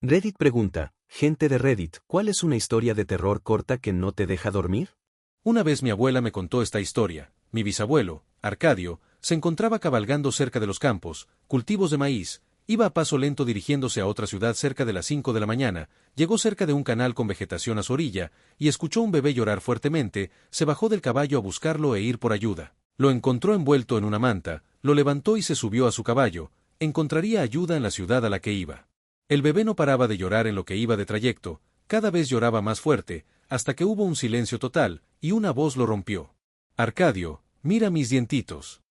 Reddit pregunta, gente de Reddit, ¿cuál es una historia de terror corta que no te deja dormir? Una vez mi abuela me contó esta historia. Mi bisabuelo, Arcadio, se encontraba cabalgando cerca de los campos, cultivos de maíz, iba a paso lento dirigiéndose a otra ciudad cerca de las 5 de la mañana, llegó cerca de un canal con vegetación a su orilla, y escuchó un bebé llorar fuertemente, se bajó del caballo a buscarlo e ir por ayuda. Lo encontró envuelto en una manta, lo levantó y se subió a su caballo, encontraría ayuda en la ciudad a la que iba. El bebé no paraba de llorar en lo que iba de trayecto, cada vez lloraba más fuerte, hasta que hubo un silencio total, y una voz lo rompió. Arcadio, mira mis dientitos.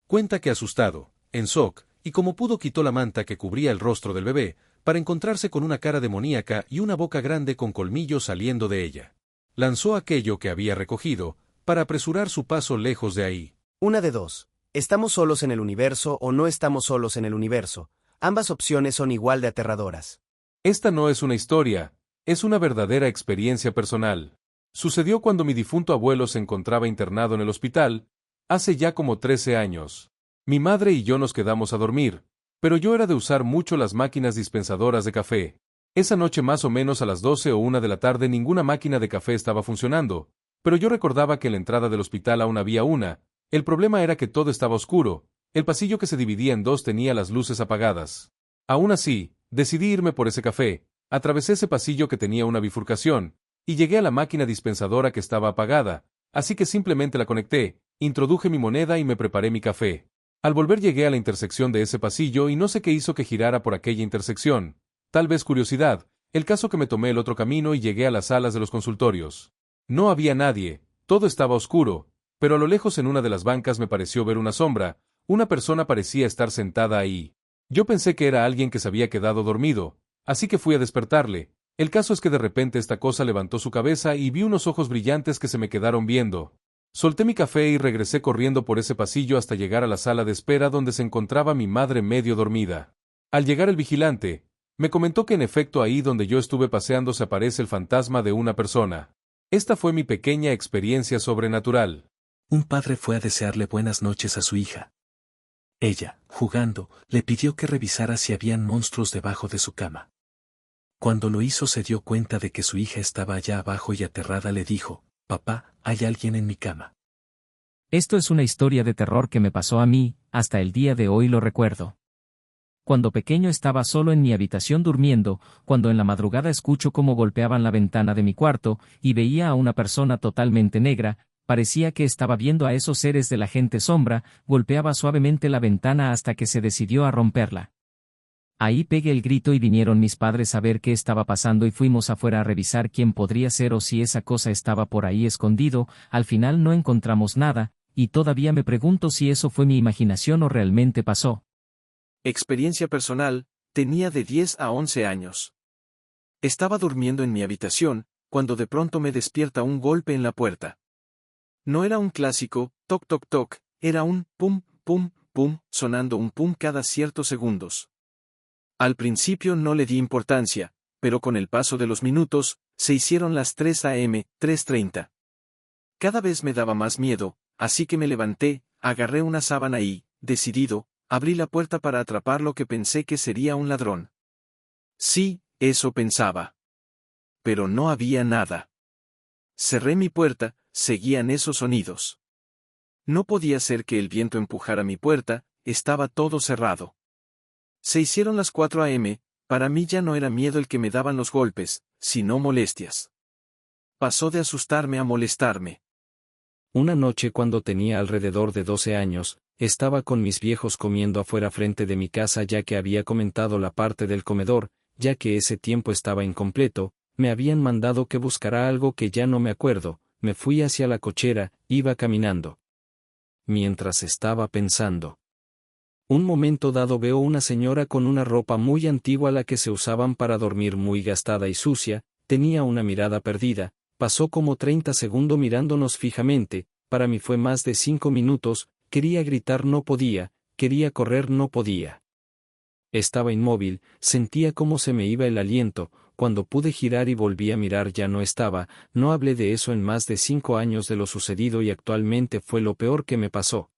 Cuenta que asustado, en shock, y como pudo quitó la manta que cubría el rostro del bebé, para encontrarse con una cara demoníaca y una boca grande con colmillos saliendo de ella. Lanzó aquello que había recogido, para apresurar su paso lejos de ahí. Una de dos. ¿Estamos solos en el universo o no estamos solos en el universo? Ambas opciones son igual de aterradoras. Esta no es una historia, es una verdadera experiencia personal. Sucedió cuando mi difunto abuelo se encontraba internado en el hospital, hace ya como 13 años. Mi madre y yo nos quedamos a dormir, pero yo era de usar mucho las máquinas dispensadoras de café. Esa noche más o menos a las 12 o 1 de la tarde ninguna máquina de café estaba funcionando, pero yo recordaba que en la entrada del hospital aún había una. El problema era que todo estaba oscuro, el pasillo que se dividía en dos tenía las luces apagadas. Aún así, decidí irme por ese café, atravesé ese pasillo que tenía una bifurcación, y llegué a la máquina dispensadora que estaba apagada, así que simplemente la conecté, introduje mi moneda y me preparé mi café. Al volver llegué a la intersección de ese pasillo y no sé qué hizo que girara por aquella intersección, tal vez curiosidad, el caso que me tomé el otro camino y llegué a las salas de los consultorios. No había nadie, todo estaba oscuro, pero a lo lejos en una de las bancas me pareció ver una sombra, una persona parecía estar sentada ahí. Yo pensé que era alguien que se había quedado dormido, así que fui a despertarle. El caso es que de repente esta cosa levantó su cabeza y vi unos ojos brillantes que se me quedaron viendo. Solté mi café y regresé corriendo por ese pasillo hasta llegar a la sala de espera donde se encontraba mi madre medio dormida. Al llegar el vigilante, me comentó que en efecto ahí donde yo estuve paseando se aparece el fantasma de una persona. Esta fue mi pequeña experiencia sobrenatural. Un padre fue a desearle buenas noches a su hija. Ella, jugando, le pidió que revisara si habían monstruos debajo de su cama. Cuando lo hizo se dio cuenta de que su hija estaba allá abajo y aterrada le dijo, «Papá, hay alguien en mi cama». Esto es una historia de terror que me pasó a mí, hasta el día de hoy lo recuerdo. Cuando pequeño estaba solo en mi habitación durmiendo, cuando en la madrugada escucho cómo golpeaban la ventana de mi cuarto, y veía a una persona totalmente negra, parecía que estaba viendo a esos seres de la gente sombra, golpeaba suavemente la ventana hasta que se decidió a romperla. Ahí pegué el grito y vinieron mis padres a ver qué estaba pasando y fuimos afuera a revisar quién podría ser o si esa cosa estaba por ahí escondido, al final no encontramos nada, y todavía me pregunto si eso fue mi imaginación o realmente pasó. Experiencia personal, tenía de 10 a 11 años. Estaba durmiendo en mi habitación, cuando de pronto me despierta un golpe en la puerta. No era un clásico, toc toc toc, era un pum, pum, pum, sonando un pum cada ciertos segundos. Al principio no le di importancia, pero con el paso de los minutos, se hicieron las 3 a.m., 3:30. Cada vez me daba más miedo, así que me levanté, agarré una sábana y, decidido, abrí la puerta para atrapar lo que pensé que sería un ladrón. Sí, eso pensaba. Pero no había nada. Cerré mi puerta, seguían esos sonidos. No podía ser que el viento empujara mi puerta, estaba todo cerrado. Se hicieron las 4 a.m., para mí ya no era miedo el que me daban los golpes, sino molestias. Pasó de asustarme a molestarme. Una noche cuando tenía alrededor de 12 años, estaba con mis viejos comiendo afuera frente de mi casa ya que había comentado la parte del comedor, ya que ese tiempo estaba incompleto, me habían mandado que buscara algo que ya no me acuerdo, me fui hacia la cochera, iba caminando. Mientras estaba pensando. Un momento dado veo una señora con una ropa muy antigua la que se usaban para dormir muy gastada y sucia, tenía una mirada perdida, pasó como 30 segundos mirándonos fijamente, para mí fue más de 5 minutos, quería gritar no podía, quería correr no podía. Estaba inmóvil, sentía cómo se me iba el aliento, cuando pude girar y volví a mirar ya no estaba, no hablé de eso en más de 5 años de lo sucedido y actualmente fue lo peor que me pasó.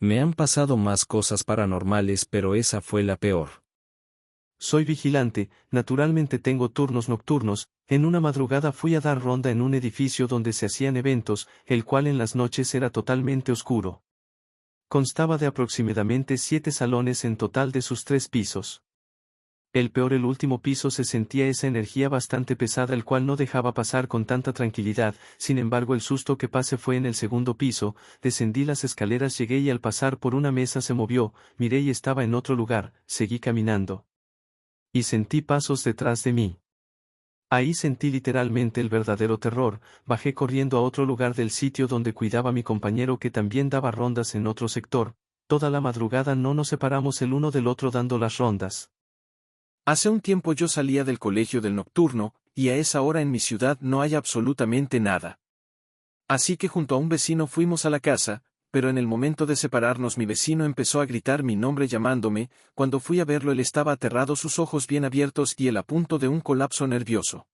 Me han pasado más cosas paranormales pero esa fue la peor. soy vigilante, naturalmente tengo turnos nocturnos, en una madrugada fui a dar ronda en un edificio donde se hacían eventos, el cual en las noches era totalmente oscuro. Constaba de aproximadamente 7 salones en total de sus 3 pisos. El último piso se sentía esa energía bastante pesada el cual no dejaba pasar con tanta tranquilidad, sin embargo el susto que pasé fue en el segundo piso, descendí las escaleras, llegué y al pasar por una mesa se movió, miré y estaba en otro lugar, seguí caminando. Y sentí pasos detrás de mí. Ahí sentí literalmente el verdadero terror, bajé corriendo a otro lugar del sitio donde cuidaba mi compañero que también daba rondas en otro sector, toda la madrugada no nos separamos el uno del otro dando las rondas. Hace un tiempo yo salía del colegio del nocturno, y a esa hora en mi ciudad no hay absolutamente nada. Así que junto a un vecino fuimos a la casa, pero en el momento de separarnos mi vecino empezó a gritar mi nombre llamándome, cuando fui a verlo él estaba aterrado, sus ojos bien abiertos y él a punto de un colapso nervioso.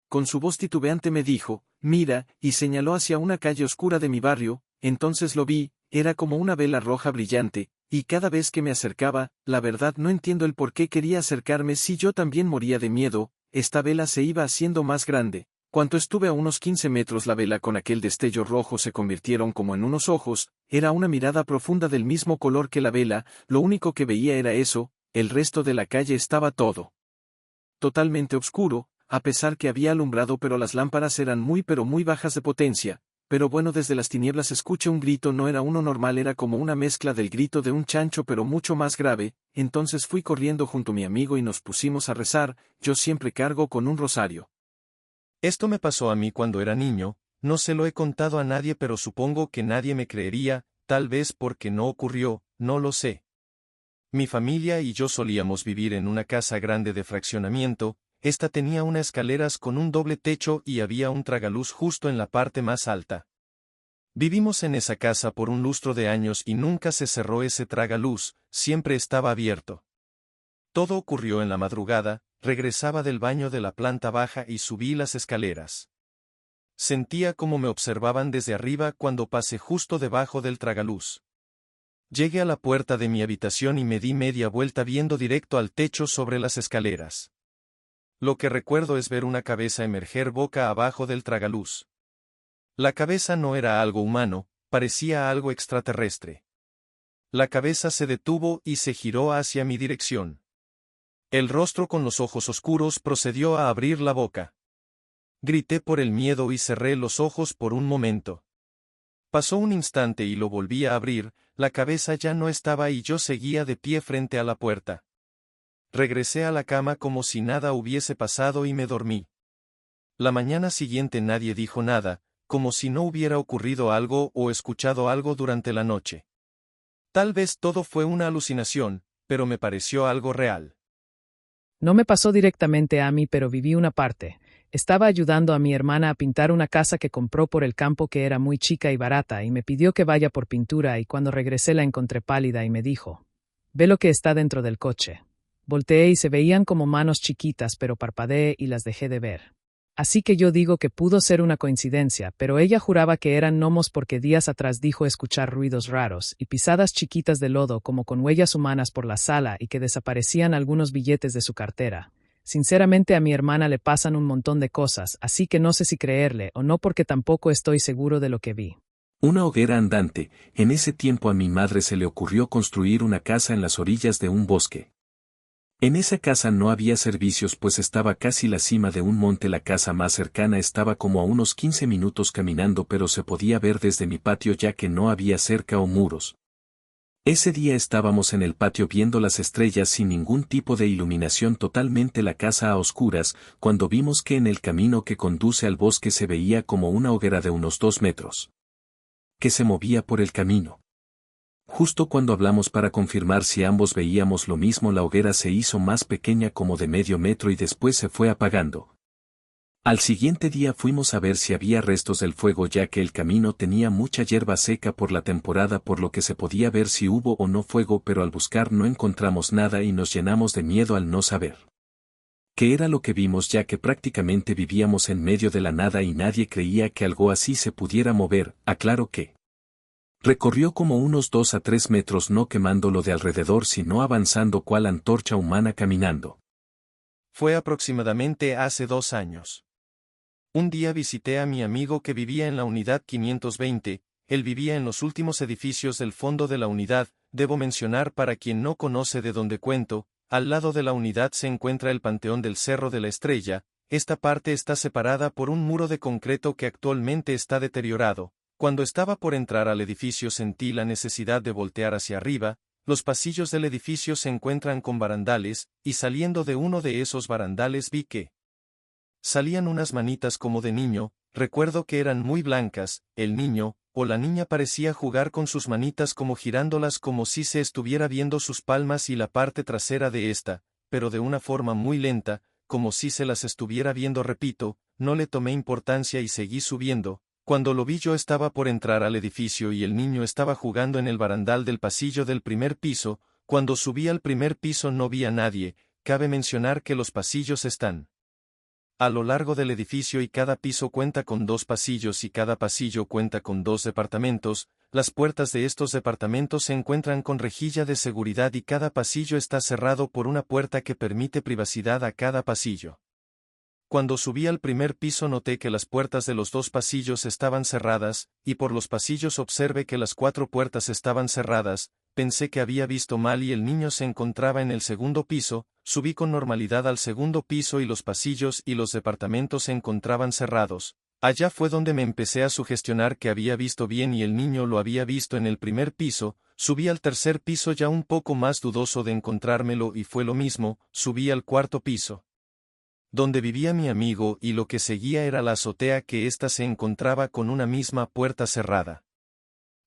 Con su voz titubeante me dijo, mira, y señaló hacia una calle oscura de mi barrio, entonces lo vi, era como una vela roja brillante, y cada vez que me acercaba, la verdad no entiendo el por qué quería acercarme si yo también moría de miedo, esta vela se iba haciendo más grande. Cuando estuve a unos 15 metros la vela con aquel destello rojo se convirtieron como en unos ojos, era una mirada profunda del mismo color que la vela, lo único que veía era eso, el resto de la calle estaba todo totalmente oscuro, a pesar que había alumbrado pero las lámparas eran muy bajas de potencia, pero bueno desde las tinieblas escuché un grito, no era uno normal, era como una mezcla del grito de un chancho pero mucho más grave, entonces fui corriendo junto a mi amigo y nos pusimos a rezar, yo siempre cargo con un rosario. Esto me pasó a mí cuando era niño, no se lo he contado a nadie pero supongo que nadie me creería, tal vez porque no ocurrió, no lo sé. Mi familia y yo solíamos vivir en una casa grande de fraccionamiento, esta tenía unas escaleras con un doble techo y había un tragaluz justo en la parte más alta. Vivimos en esa casa por un lustro de años y nunca se cerró ese tragaluz, siempre estaba abierto. Todo ocurrió en la madrugada, regresaba del baño de la planta baja y subí las escaleras. Sentía como me observaban desde arriba cuando pasé justo debajo del tragaluz. Llegué a la puerta de mi habitación y me di media vuelta viendo directo al techo sobre las escaleras. Lo que recuerdo es ver una cabeza emerger boca abajo del tragaluz. La cabeza no era algo humano, parecía algo extraterrestre. La cabeza se detuvo y se giró hacia mi dirección. El rostro con los ojos oscuros procedió a abrir la boca. Grité por el miedo y cerré los ojos por un momento. Pasó un instante y lo volví a abrir, la cabeza ya no estaba y yo seguía de pie frente a la puerta. Regresé a la cama como si nada hubiese pasado y me dormí. La mañana siguiente nadie dijo nada, como si no hubiera ocurrido algo o escuchado algo durante la noche. Tal vez todo fue una alucinación, pero me pareció algo real. No me pasó directamente a mí, pero viví una parte. Estaba ayudando a mi hermana a pintar una casa que compró por el campo que era muy chica y barata y me pidió que vaya por pintura y cuando regresé la encontré pálida y me dijo, «Ve lo que está dentro del coche». Volteé y se veían como manos chiquitas pero parpadeé y las dejé de ver. Así que yo digo que pudo ser una coincidencia, pero ella juraba que eran gnomos porque días atrás dijo escuchar ruidos raros y pisadas chiquitas de lodo como con huellas humanas por la sala y que desaparecían algunos billetes de su cartera. Sinceramente a mi hermana le pasan un montón de cosas, así que no sé si creerle o no porque tampoco estoy seguro de lo que vi. Una hoguera andante. En ese tiempo a mi madre se le ocurrió construir una casa en las orillas de un bosque. En esa casa no había servicios pues estaba casi la cima de un monte. La casa más cercana estaba como a unos 15 minutos caminando pero se podía ver desde mi patio ya que no había cerca o muros. Ese día estábamos en el patio viendo las estrellas sin ningún tipo de iluminación, totalmente la casa a oscuras, cuando vimos que en el camino que conduce al bosque se veía como una hoguera de unos 2 metros. Que se movía por el camino. Justo cuando hablamos para confirmar si ambos veíamos lo mismo, la hoguera se hizo más pequeña como de medio metro y después se fue apagando. Al siguiente día fuimos a ver si había restos del fuego ya que el camino tenía mucha hierba seca por la temporada por lo que se podía ver si hubo o no fuego, pero al buscar no encontramos nada y nos llenamos de miedo al no saber qué era lo que vimos ya que prácticamente vivíamos en medio de la nada y nadie creía que algo así se pudiera mover. Aclaro que Recorrió como unos 2 a 3 metros, no quemando lo de alrededor sino avanzando cual antorcha humana caminando. Fue aproximadamente hace 2 años. Un día visité a mi amigo que vivía en la unidad 520, él vivía en los últimos edificios del fondo de la unidad, debo mencionar para quien no conoce de dónde cuento, al lado de la unidad se encuentra el Panteón del Cerro de la Estrella, esta parte está separada por un muro de concreto que actualmente está deteriorado. Cuando estaba por entrar al edificio sentí la necesidad de voltear hacia arriba, los pasillos del edificio se encuentran con barandales, y saliendo de uno de esos barandales vi que salían unas manitas como de niño, recuerdo que eran muy blancas, el niño, o la niña parecía jugar con sus manitas como girándolas como si se estuviera viendo sus palmas y la parte trasera de esta, pero de una forma muy lenta, como si se las estuviera viendo, repito, no le tomé importancia y seguí subiendo. Cuando lo vi yo estaba por entrar al edificio y el niño estaba jugando en el barandal del pasillo del primer piso, cuando subí al primer piso no vi a nadie, cabe mencionar que los pasillos están a lo largo del edificio y cada piso cuenta con 2 pasillos y cada pasillo cuenta con 2 departamentos, las puertas de estos departamentos se encuentran con rejilla de seguridad y cada pasillo está cerrado por una puerta que permite privacidad a cada pasillo. Cuando subí al primer piso noté que las puertas de los 2 pasillos estaban cerradas, y por los pasillos observé que las 4 puertas estaban cerradas, pensé que había visto mal y el niño se encontraba en el segundo piso, subí con normalidad al segundo piso y los pasillos y los departamentos se encontraban cerrados. Allá fue donde me empecé a sugestionar que había visto bien y el niño lo había visto en el primer piso, subí al tercer piso ya un poco más dudoso de encontrármelo y fue lo mismo, subí al cuarto piso donde vivía mi amigo y lo que seguía era la azotea que ésta se encontraba con una misma puerta cerrada.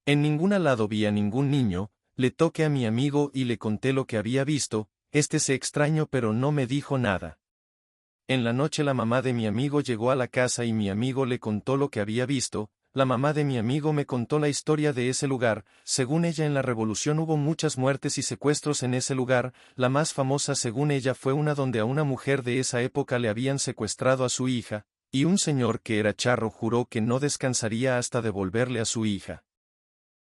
En ningún lado vi a ningún niño, le toqué a mi amigo y le conté lo que había visto, se extrañó pero no me dijo nada. En la noche la mamá de mi amigo llegó a la casa y mi amigo le contó lo que había visto. La mamá de mi amigo me contó la historia de ese lugar, según ella en la revolución hubo muchas muertes y secuestros en ese lugar, la más famosa según ella fue una donde a una mujer de esa época le habían secuestrado a su hija, y un señor que era charro juró que no descansaría hasta devolverle a su hija.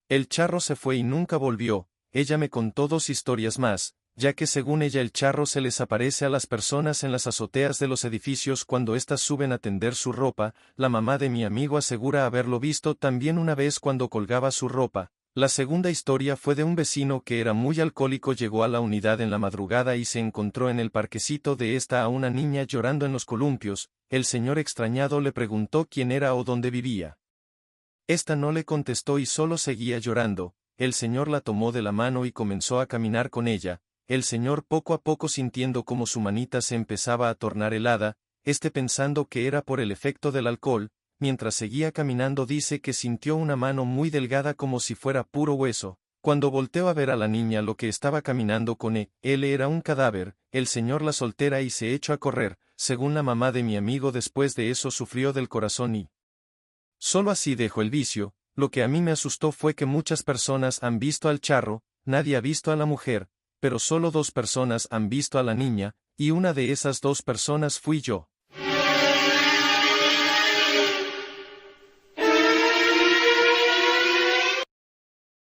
El charro se fue y nunca volvió, ella me contó 2 historias más, ya que según ella el charro se les aparece a las personas en las azoteas de los edificios cuando éstas suben a tender su ropa, la mamá de mi amigo asegura haberlo visto también una vez cuando colgaba su ropa. La segunda historia fue de un vecino que era muy alcohólico, llegó a la unidad en la madrugada y se encontró en el parquecito de esta a una niña llorando en los columpios, el señor extrañado le preguntó quién era o dónde vivía. Esta no le contestó y solo seguía llorando, el señor la tomó de la mano y comenzó a caminar con ella. El señor poco a poco sintiendo como su manita se empezaba a tornar helada, pensando que era por el efecto del alcohol, mientras seguía caminando dice que sintió una mano muy delgada como si fuera puro hueso. Cuando volteó a ver a la niña lo que estaba caminando con él era un cadáver, el señor la soltera y se echó a correr, según la mamá de mi amigo después de eso sufrió del corazón y solo así dejó el vicio. Lo que a mí me asustó fue que muchas personas han visto al charro, nadie ha visto a la mujer, pero solo 2 personas han visto a la niña, y una de esas 2 personas fui yo.